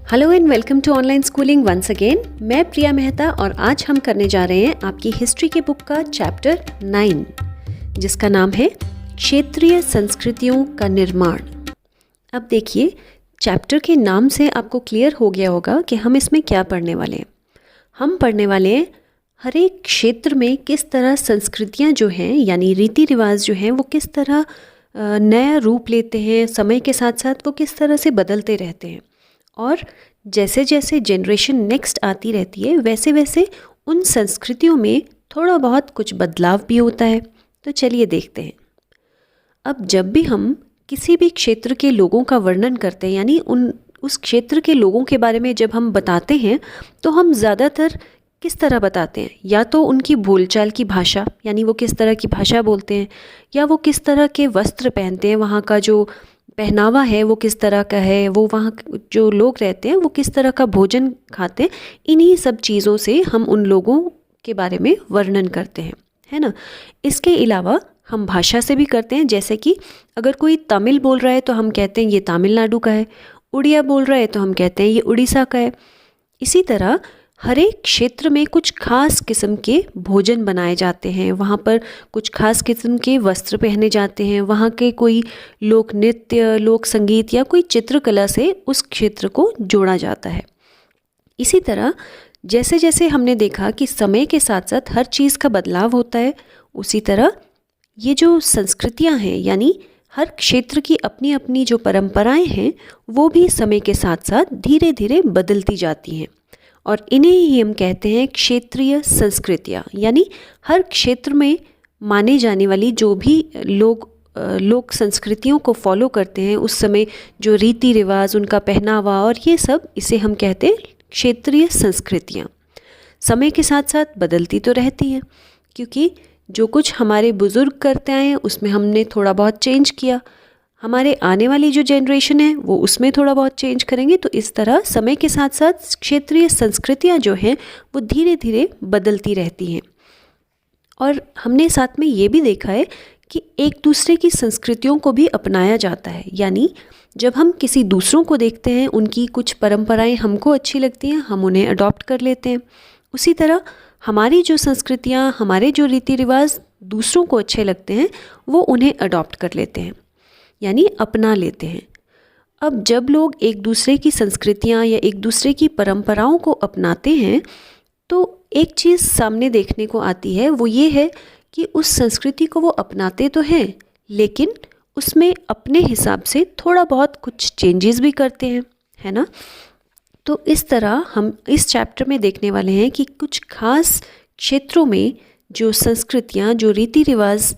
Hello and welcome to online schooling once again. मैं प्रिया मेहता और आज हम करने जा रहे हैं आपकी हिस्ट्री के बुक का चैप्टर 9 जिसका नाम है क्षेत्रीय संस्कृतियों का निर्माण। अब देखिए, चैप्टर के नाम से आपको क्लियर हो गया होगा कि हम इसमें क्या पढ़ने वाले हैं। हम पढ़ने वाले हैं हर एक क्षेत्र में किस तरह संस्कृतियाँ जो हैं यानी रीति रिवाज जो हैं वो किस तरह नया रूप लेते हैं, समय के साथ साथ वो किस तरह से बदलते रहते हैं और जैसे जैसे जनरेशन नेक्स्ट आती रहती है वैसे वैसे उन संस्कृतियों में थोड़ा बहुत कुछ बदलाव भी होता है। तो चलिए देखते हैं। अब जब भी हम किसी भी क्षेत्र के लोगों का वर्णन करते हैं यानी उस क्षेत्र के लोगों के बारे में जब हम बताते हैं तो हम ज़्यादातर किस तरह बताते हैं, या तो उनकी बोलचाल की भाषा यानी वो किस तरह की भाषा बोलते हैं, या वो किस तरह के वस्त्र पहनते हैं, वहाँ का जो पहनावा है वो किस तरह का है, वो वहाँ जो लोग रहते हैं वो किस तरह का भोजन खाते हैं। इन्हीं सब चीज़ों से हम उन लोगों के बारे में वर्णन करते हैं, है ना। इसके अलावा हम भाषा से भी करते हैं, जैसे कि अगर कोई तमिल बोल रहा है तो हम कहते हैं ये तमिलनाडु का है, उड़िया बोल रहा है तो हम कहते हैं ये उड़ीसा का है। इसी तरह हर एक क्षेत्र में कुछ खास किस्म के भोजन बनाए जाते हैं, वहाँ पर कुछ खास किस्म के वस्त्र पहने जाते हैं, वहाँ के कोई लोक नृत्य, लोक संगीत या कोई चित्रकला से उस क्षेत्र को जोड़ा जाता है। इसी तरह जैसे जैसे हमने देखा कि समय के साथ साथ हर चीज़ का बदलाव होता है, उसी तरह ये जो संस्कृतियाँ हैं यानी हर क्षेत्र की अपनी अपनी जो परंपराएं हैं वो भी समय के साथ साथ धीरे धीरे बदलती जाती हैं और इन्हें ही हम कहते हैं क्षेत्रीय संस्कृतियाँ। यानी हर क्षेत्र में माने जाने वाली जो भी लोक संस्कृतियों को फॉलो करते हैं उस समय जो रीति रिवाज, उनका पहनावा और ये सब, इसे हम कहते हैं क्षेत्रीय संस्कृतियाँ। समय के साथ साथ बदलती तो रहती हैं क्योंकि जो कुछ हमारे बुज़ुर्ग करते आए हैं उसमें हमने थोड़ा बहुत चेंज किया, हमारे आने वाली जो जनरेशन है वो उसमें थोड़ा बहुत चेंज करेंगे। तो इस तरह समय के साथ साथ क्षेत्रीय संस्कृतियाँ जो हैं वो धीरे धीरे बदलती रहती हैं। और हमने साथ में ये भी देखा है कि एक दूसरे की संस्कृतियों को भी अपनाया जाता है, यानी जब हम किसी दूसरों को देखते हैं उनकी कुछ परंपराएं हमको अच्छी लगती हैं, हम उन्हें अडॉप्ट कर लेते हैं। उसी तरह हमारी जो संस्कृतियाँ, हमारे जो रीति रिवाज दूसरों को अच्छे लगते हैं वो उन्हें अडॉप्ट कर लेते हैं यानी अपना लेते हैं। अब जब लोग एक दूसरे की संस्कृतियाँ या एक दूसरे की परंपराओं को अपनाते हैं तो एक चीज़ सामने देखने को आती है, वो ये है कि उस संस्कृति को वो अपनाते तो हैं लेकिन उसमें अपने हिसाब से थोड़ा बहुत कुछ चेंजेस भी करते हैं, है ना। तो इस तरह हम इस चैप्टर में देखने वाले हैं कि कुछ खास क्षेत्रों में जो संस्कृतियाँ, जो रीति रिवाज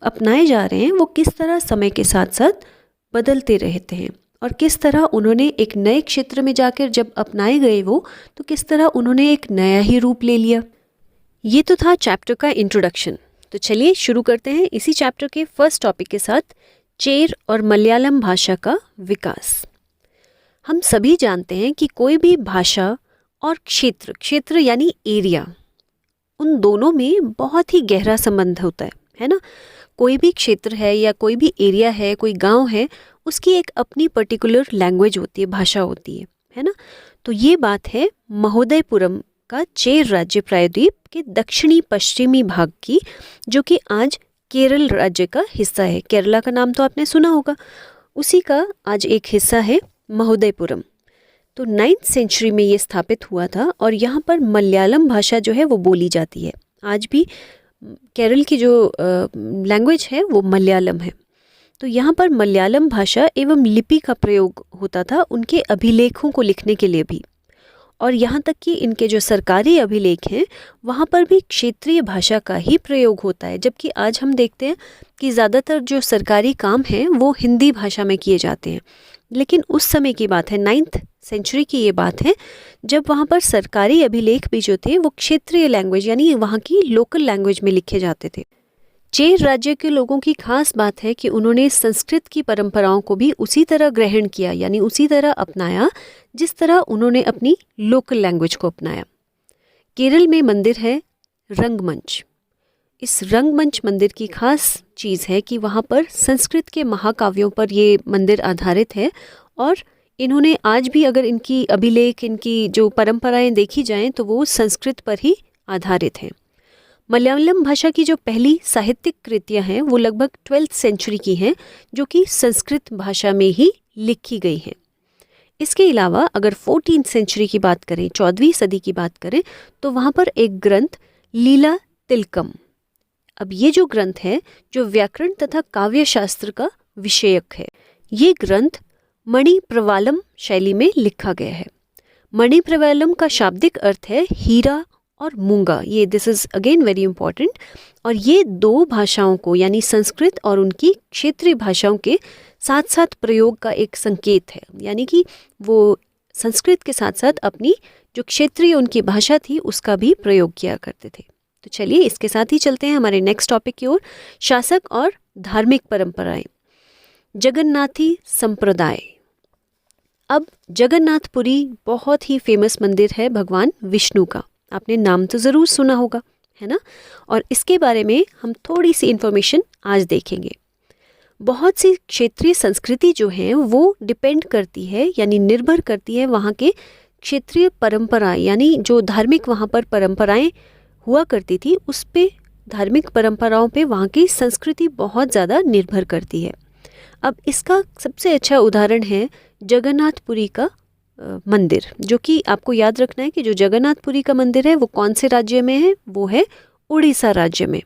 अपनाए जा रहे हैं वो किस तरह समय के साथ साथ बदलते रहते हैं और किस तरह उन्होंने एक नए क्षेत्र में जाकर जब अपनाए गए वो, तो किस तरह उन्होंने एक नया ही रूप ले लिया। ये तो था चैप्टर का इंट्रोडक्शन। तो चलिए शुरू करते हैं इसी चैप्टर के फर्स्ट टॉपिक के साथ, चेर और मलयालम भाषा का विकास। हम सभी जानते हैं कि कोई भी भाषा और क्षेत्र यानी एरिया, उन दोनों में बहुत ही गहरा संबंध होता है ना। कोई भी क्षेत्र है या कोई भी एरिया है, कोई गांव है, उसकी एक अपनी पर्टिकुलर लैंग्वेज होती है, भाषा होती है ना। तो ये बात है महोदयपुरम का चेर राज्य प्रायद्वीप के दक्षिणी पश्चिमी भाग की, जो कि आज केरल राज्य का हिस्सा है। केरला का नाम तो आपने सुना होगा, उसी का आज एक हिस्सा है महोदयपुरम। तो 9th सेंचुरी में ये स्थापित हुआ था और यहाँ पर मलयालम भाषा जो है वो बोली जाती है। आज भी केरल की जो लैंग्वेज है वो मलयालम है। तो यहाँ पर मलयालम भाषा एवं लिपि का प्रयोग होता था उनके अभिलेखों को लिखने के लिए भी, और यहाँ तक कि इनके जो सरकारी अभिलेख हैं वहाँ पर भी क्षेत्रीय भाषा का ही प्रयोग होता है। जबकि आज हम देखते हैं कि ज़्यादातर जो सरकारी काम हैं वो हिंदी भाषा में किए जाते हैं, लेकिन उस समय की बात है, 9th सेंचुरी की ये बात है, जब वहाँ पर सरकारी अभिलेख भी जो थे वो क्षेत्रीय लैंग्वेज यानी वहाँ की लोकल लैंग्वेज में लिखे जाते थे। चेर राज्य के लोगों की खास बात है कि उन्होंने संस्कृत की परंपराओं को भी उसी तरह ग्रहण किया यानी उसी तरह अपनाया जिस तरह उन्होंने अपनी लोकल लैंग्वेज को अपनाया। केरल में मंदिर है रंगमंच। इस रंगमंच मंदिर की खास चीज़ है कि वहाँ पर संस्कृत के महाकाव्यों पर ये मंदिर आधारित है और इन्होंने आज भी अगर इनकी अभिलेख, इनकी जो परंपराएं देखी जाएं तो वो संस्कृत पर ही आधारित हैं। मलयालम भाषा की जो पहली साहित्यिक कृतियां हैं वो लगभग 12th सेंचुरी की हैं, जो कि संस्कृत भाषा में ही लिखी गई हैं। इसके अलावा अगर 14th सेंचुरी की बात करें, 14वीं सदी की बात करें, तो वहाँ पर एक ग्रंथ लीला तिलकम, अब ये जो ग्रंथ है जो व्याकरण तथा काव्य शास्त्र का विषयक है, ये ग्रंथ मणिप्रवालम शैली में लिखा गया है। मणिप्रवालम का शाब्दिक अर्थ है हीरा और मूंगा। ये this is again very important. और ये दो भाषाओं को यानी संस्कृत और उनकी क्षेत्रीय भाषाओं के साथ साथ प्रयोग का एक संकेत है, यानी कि वो संस्कृत के साथ साथ अपनी जो क्षेत्रीय उनकी भाषा थी उसका भी प्रयोग किया करते थे। तो चलिए इसके साथ ही चलते हैं हमारे नेक्स्ट टॉपिक की ओर, शासक और धार्मिक परंपराएं। जगन्नाथी संप्रदाय। अब जगन्नाथपुरी बहुत ही फेमस मंदिर है भगवान विष्णु का, आपने नाम तो ज़रूर सुना होगा, है ना। और इसके बारे में हम थोड़ी सी इन्फॉर्मेशन आज देखेंगे। बहुत सी क्षेत्रीय संस्कृति जो है वो डिपेंड करती है यानी निर्भर करती है वहाँ के क्षेत्रीय परंपरा, यानी जो धार्मिक वहाँ पर परंपराएं हुआ करती थी उस पे, धार्मिक परंपराओं पे वहाँ की संस्कृति बहुत ज़्यादा निर्भर करती है। अब इसका सबसे अच्छा उदाहरण है जगन्नाथपुरी का मंदिर, जो कि आपको याद रखना है कि जो जगन्नाथपुरी का मंदिर है वो कौन से राज्य में है, वो है उड़ीसा राज्य में।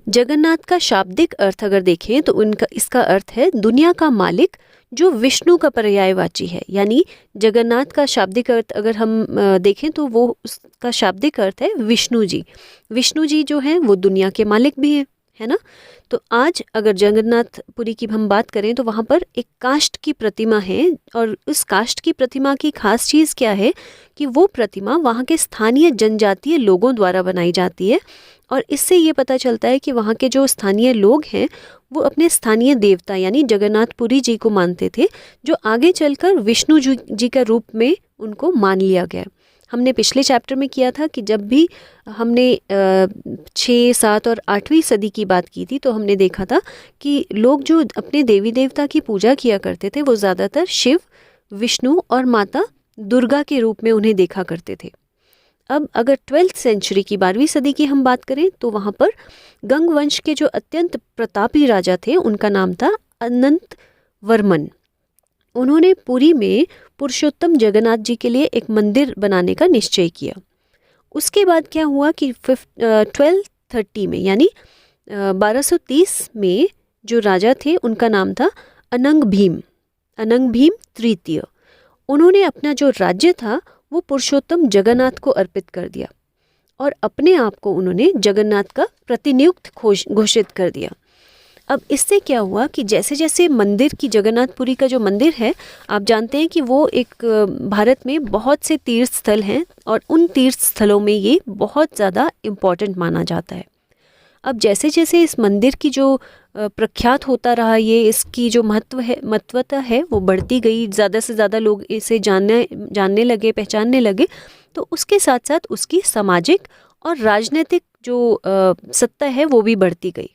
जगन्नाथ का शाब्दिक अर्थ अगर देखें तो इसका अर्थ है दुनिया का मालिक, जो विष्णु का पर्यायवाची है। यानी जगन्नाथ का शाब्दिक अर्थ अगर हम देखें तो वो उसका शाब्दिक अर्थ है विष्णु जी। विष्णु जी जो हैं वो दुनिया के मालिक भी हैं, है ना। तो आज अगर जगन्नाथपुरी की हम बात करें तो वहाँ पर एक काष्ठ की प्रतिमा है, और उस काष्ठ की प्रतिमा की खास चीज़ क्या है कि वो प्रतिमा वहाँ के स्थानीय जनजातीय लोगों द्वारा बनाई जाती है। और इससे ये पता चलता है कि वहाँ के जो स्थानीय लोग हैं वो अपने स्थानीय देवता यानी जगन्नाथपुरी जी को मानते थे, जो आगे चलकर विष्णु जी का रूप में उनको मान लिया गया। हमने पिछले चैप्टर में किया था कि जब भी हमने 6, 7 और 8वीं सदी की बात की थी तो हमने देखा था कि लोग जो अपने देवी देवता की पूजा किया करते थे वो ज़्यादातर शिव, विष्णु और माता दुर्गा के रूप में उन्हें देखा करते थे। अब अगर 12th सेंचुरी की 12वीं सदी की हम बात करें तो वहाँ पर गंग वंश के जो अत्यंत प्रतापी राजा थे उनका नाम था अनंत वर्मन। उन्होंने पुरी में पुरुषोत्तम जगन्नाथ जी के लिए एक मंदिर बनाने का निश्चय किया। उसके बाद क्या हुआ कि 1230 में यानी 1230 में जो राजा थे उनका नाम था अनंग भीम तृतीय। उन्होंने अपना जो राज्य था वो पुरुषोत्तम जगन्नाथ को अर्पित कर दिया और अपने आप को उन्होंने जगन्नाथ का प्रतिनियुक्त घोषित कर दिया। अब इससे क्या हुआ कि जैसे जैसे मंदिर की, जगन्नाथपुरी का जो मंदिर है, आप जानते हैं कि वो एक भारत में बहुत से तीर्थ स्थल हैं और उन तीर्थ स्थलों में ये बहुत ज़्यादा इम्पॉर्टेंट माना जाता है। अब जैसे जैसे इस मंदिर की जो प्रख्यात होता रहा, ये इसकी जो महत्वता है वो बढ़ती गई, ज़्यादा से ज़्यादा लोग इसे जानने लगे, पहचानने लगे, तो उसके साथ साथ उसकी सामाजिक और राजनीतिक जो सत्ता है वो भी बढ़ती गई।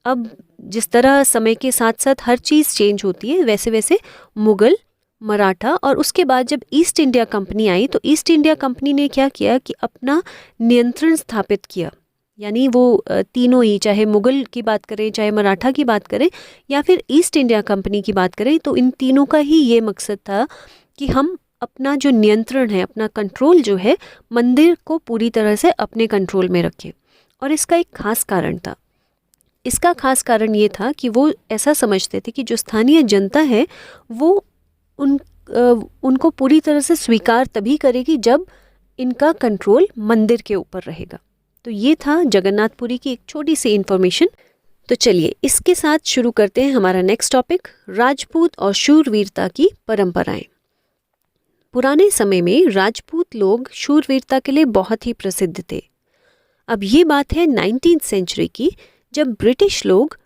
अब जिस तरह समय के साथ साथ हर चीज़ चेंज होती है, वैसे वैसे मुग़ल, मराठा और उसके बाद जब ईस्ट इंडिया कंपनी आई तो ईस्ट इंडिया कंपनी ने क्या किया कि अपना नियंत्रण स्थापित किया। यानी वो तीनों ही, चाहे मुग़ल की बात करें, चाहे मराठा की बात करें या फिर ईस्ट इंडिया कंपनी की बात करें, तो इन तीनों का ही ये मकसद था कि हम अपना जो नियंत्रण है, अपना कंट्रोल जो है, मंदिर को पूरी तरह से अपने कंट्रोल में रखें। और इसका एक खास कारण था। इसका खास कारण ये था कि वो ऐसा समझते थे कि जो स्थानीय जनता है वो उनको पूरी तरह से स्वीकार तभी करेगी जब इनका कंट्रोल मंदिर के ऊपर रहेगा। तो ये था जगन्नाथपुरी की एक छोटी सी इन्फॉर्मेशन। तो चलिए इसके साथ शुरू करते हैं हमारा नेक्स्ट टॉपिक, राजपूत और शूरवीरता की परंपराएं। पुराने समय में राजपूत लोग शूरवीरता के लिए बहुत ही प्रसिद्ध थे। अब ये बात है 19th सेंचुरी की, जब ब्रिटिश लोग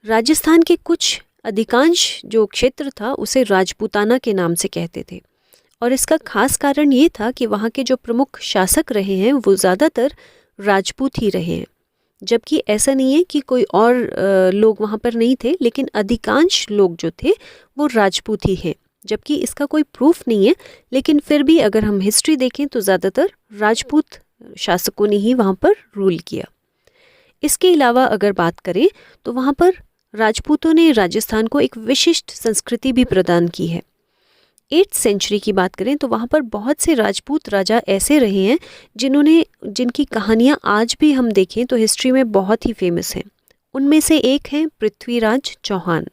राजस्थान के कुछ अधिकांश जो क्षेत्र था उसे राजपूताना के नाम से कहते थे। और इसका खास कारण ये था कि वहाँ के जो प्रमुख शासक रहे हैं वो ज़्यादातर राजपूत ही रहे हैं। जबकि ऐसा नहीं है कि कोई और लोग वहाँ पर नहीं थे, लेकिन अधिकांश लोग जो थे वो राजपूत ही हैं। जबकि इसका कोई प्रूफ नहीं है, लेकिन फिर भी अगर हम हिस्ट्री देखें तो ज़्यादातर राजपूत शासकों ने ही वहाँ पर रूल किया। इसके अलावा अगर बात करें तो वहाँ पर राजपूतों ने राजस्थान को एक विशिष्ट संस्कृति भी प्रदान की है। 8th सेंचुरी की बात करें तो वहाँ पर बहुत से राजपूत राजा ऐसे रहे हैं जिनकी कहानियाँ आज भी हम देखें तो हिस्ट्री में बहुत ही फेमस हैं। उनमें से एक हैं पृथ्वीराज चौहान।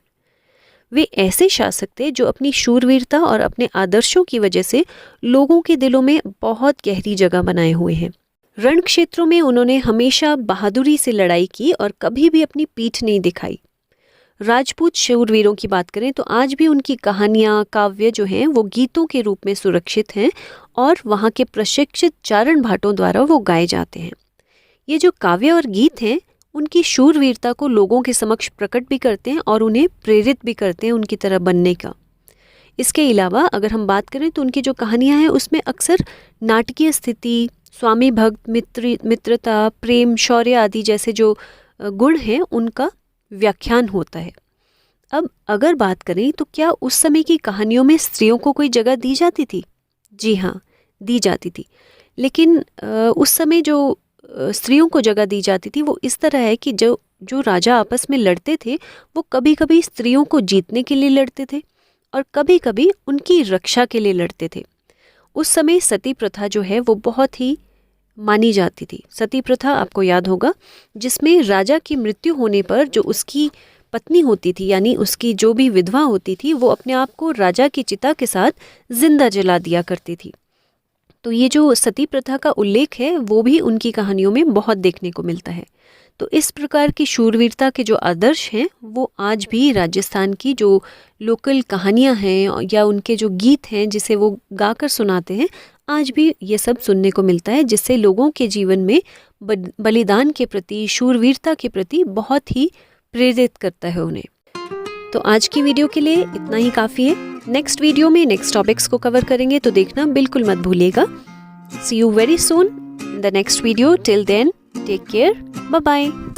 वे ऐसे शासक थे जो अपनी शूरवीरता और अपने आदर्शों की वजह से लोगों के दिलों में बहुत गहरी जगह बनाए हुए हैं। रण क्षेत्रों में उन्होंने हमेशा बहादुरी से लड़ाई की और कभी भी अपनी पीठ नहीं दिखाई। राजपूत शूरवीरों की बात करें तो आज भी उनकी कहानियाँ, काव्य जो हैं वो गीतों के रूप में सुरक्षित हैं और वहाँ के प्रशिक्षित चारण भाटों द्वारा वो गाए जाते हैं। ये जो काव्य और गीत हैं उनकी शूरवीरता को लोगों के समक्ष प्रकट भी करते हैं और उन्हें प्रेरित भी करते हैं उनकी तरह बनने का। इसके अलावा अगर हम बात करें तो उनकी जो कहानियाँ हैं उसमें अक्सर नाटकीय स्थिति, स्वामी भक्त, मित्रता, प्रेम, शौर्य आदि जैसे जो गुण हैं उनका व्याख्यान होता है। अब अगर बात करें तो क्या उस समय की कहानियों में स्त्रियों को कोई जगह दी जाती थी? जी हाँ, दी जाती थी। लेकिन उस समय जो स्त्रियों को जगह दी जाती थी वो इस तरह है कि जो राजा आपस में लड़ते थे वो कभी कभी स्त्रियों को जीतने के लिए लड़ते थे और कभी कभी उनकी रक्षा के लिए लड़ते थे। उस समय सती प्रथा जो है वो बहुत ही मानी जाती थी। सती प्रथा आपको याद होगा, जिसमें राजा की मृत्यु होने पर जो उसकी पत्नी होती थी यानी उसकी जो भी विधवा होती थी वो अपने आप को राजा की चिता के साथ जिंदा जला दिया करती थी। तो ये जो सती प्रथा का उल्लेख है वो भी उनकी कहानियों में बहुत देखने को मिलता है। तो इस प्रकार की शूरवीरता के जो आदर्श हैं वो आज भी राजस्थान की जो लोकल कहानियां हैं या उनके जो गीत हैं जिसे वो गाकर सुनाते हैं, आज भी ये सब सुनने को मिलता है, जिससे लोगों के जीवन में बलिदान के प्रति, शूरवीरता के प्रति बहुत ही प्रेरित करता है उन्हें। तो आज की वीडियो के लिए इतना ही काफ़ी है। नेक्स्ट वीडियो में नेक्स्ट टॉपिक्स को कवर करेंगे, तो देखना बिल्कुल मत भूलिएगा। See you very soon in the next video. Till then, take care, bye bye.